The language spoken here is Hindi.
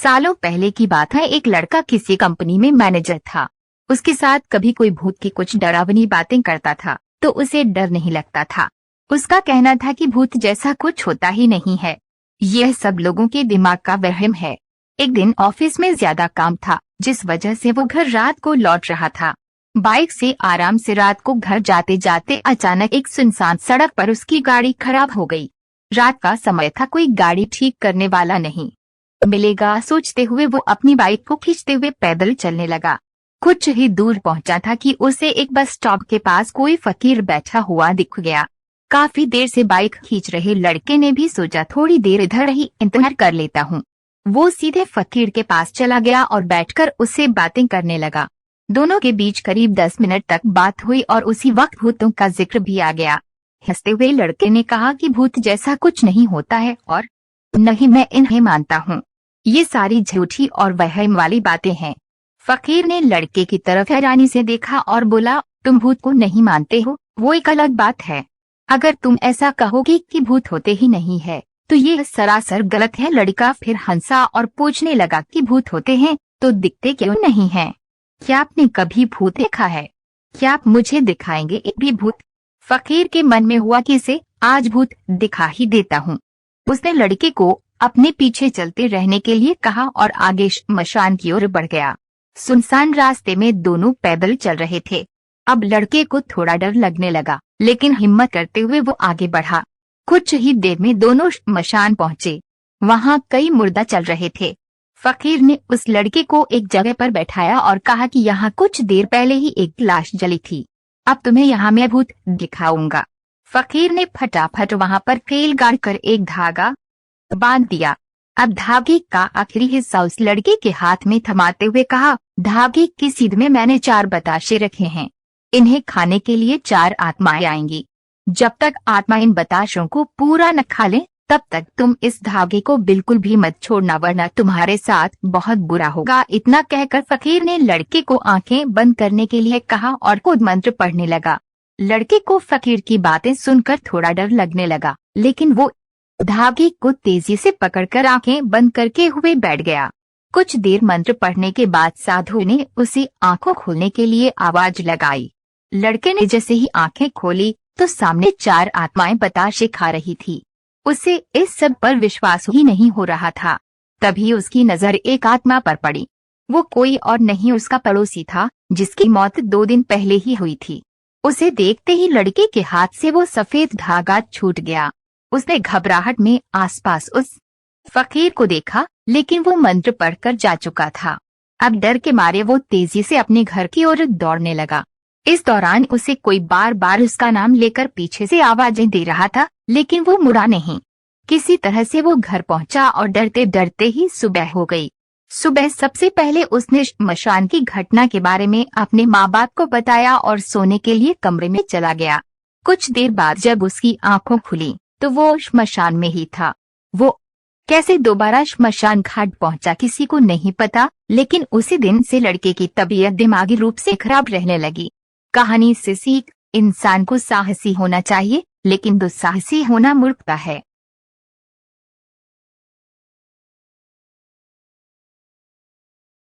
सालों पहले की बात है। एक लड़का किसी कंपनी में मैनेजर था। उसके साथ कभी कोई भूत की कुछ डरावनी बातें करता था तो उसे डर नहीं लगता था। उसका कहना था कि भूत जैसा कुछ होता ही नहीं है, यह सब लोगों के दिमाग का वहम है। एक दिन ऑफिस में ज्यादा काम था, जिस वजह से वो घर रात को लौट रहा था। बाइक से आराम से रात को घर जाते जाते अचानक एक सुनसान सड़क पर उसकी गाड़ी खराब हो गई। रात का समय था, कोई गाड़ी ठीक करने वाला नहीं मिलेगा सोचते हुए वो अपनी बाइक को खींचते हुए पैदल चलने लगा। कुछ ही दूर पहुंचा था कि उसे एक बस स्टॉप के पास कोई फकीर बैठा हुआ दिख गया। काफी देर से बाइक खींच रहे लड़के ने भी सोचा थोड़ी देर इधर ही इंतजार कर लेता हूँ। वो सीधे फकीर के पास चला गया और बैठकर उससे बातें करने लगा। दोनों के बीच करीब 10 मिनट तक बात हुई और उसी वक्त भूतों का जिक्र भी आ गया। हंसते हुए लड़के ने कहा कि भूत जैसा कुछ नहीं होता है और नहीं मैं इन्हें मानता हूँ, ये सारी झूठी और वहम वाली बातें हैं। फकीर ने लड़के की तरफ हैरानी से देखा और बोला, तुम भूत को नहीं मानते हो वो एक अलग बात है। अगर तुम ऐसा कहोगे कि भूत होते ही नहीं है तो ये सरासर गलत है। लड़का फिर हंसा और पूछने लगा कि भूत होते हैं तो दिखते क्यों नहीं हैं? क्या आपने कभी भूत देखा है? क्या आप मुझे दिखाएंगे एक भी भूत? फकीर के मन में हुआ कि इसे आज भूत दिखा ही देता हूँ। उसने लड़के को अपने पीछे चलते रहने के लिए कहा और आगे श्मशान की ओर बढ़ गया। सुनसान रास्ते में दोनों पैदल चल रहे थे। अब लड़के को थोड़ा डर लगने लगा, लेकिन हिम्मत करते हुए वो आगे बढ़ा। कुछ ही देर में दोनों श्मशान पहुंचे। वहां कई मुर्दा चल रहे थे। फकीर ने उस लड़के को एक जगह पर बैठाया और कहा कि यहाँ कुछ देर पहले ही एक लाश जली थी, अब तुम्हें यहाँ मैं भूत दिखाऊंगा। फकीर ने फटाफट वहां पर फेल गाड़ कर एक धागा बांध दिया। अब धागे का आखिरी हिस्सा उस लड़के के हाथ में थमाते हुए कहा, धागे की सीध में मैंने 4 बताशे रखे हैं, इन्हें खाने के लिए 4 आत्माएं आएंगी। जब तक आत्मा इन बताशों को पूरा न खा ले तब तक तुम इस धागे को बिल्कुल भी मत छोड़ना, वरना तुम्हारे साथ बहुत बुरा होगा। इतना कहकर फकीर ने लड़के को आंखें बंद करने के लिए कहा और खुद मंत्र पढ़ने लगा। लड़के को फकीर की बातें सुनकर थोड़ा डर लगने लगा, लेकिन वो धागे को तेजी से पकड़कर आंखें बंद करके हुए बैठ गया। कुछ देर मंत्र पढ़ने के बाद साधु ने उसे आंखों खोलने के लिए आवाज लगाई। लड़के ने जैसे ही आंखें खोली तो सामने 4 आत्माएं बताशे खा रही थी। उसे इस सब पर विश्वास ही नहीं हो रहा था। तभी उसकी नजर एक आत्मा पर पड़ी। वो कोई और नहीं उसका पड़ोसी था, जिसकी मौत 2 दिन पहले ही हुई थी। उसे देखते ही लड़के के हाथ से वो सफेद धागा छूट गया। उसने घबराहट में आसपास उस फकीर को देखा, लेकिन वो मंत्र पढ़कर जा चुका था। अब डर के मारे वो तेजी से अपने घर की ओर दौड़ने लगा। इस दौरान उसे कोई बार बार उसका नाम लेकर पीछे से आवाजें दे रहा था, लेकिन वो मुड़ा नहीं। किसी तरह से वो घर पहुंचा और डरते डरते ही सुबह हो गई। सुबह सबसे पहले उसने श्मशान की घटना के बारे में अपने माँ बाप को बताया और सोने के लिए कमरे में चला गया। कुछ देर बाद जब उसकी आंखों खुली तो वो श्मशान में ही था। वो कैसे दोबारा श्मशान घाट पहुंचा किसी को नहीं पता, लेकिन उसी दिन से लड़के की तबीयत दिमागी रूप से खराब रहने लगी। कहानी से सीख, इंसान को साहसी होना चाहिए, लेकिन दुस्साहसी होना मूर्खता है।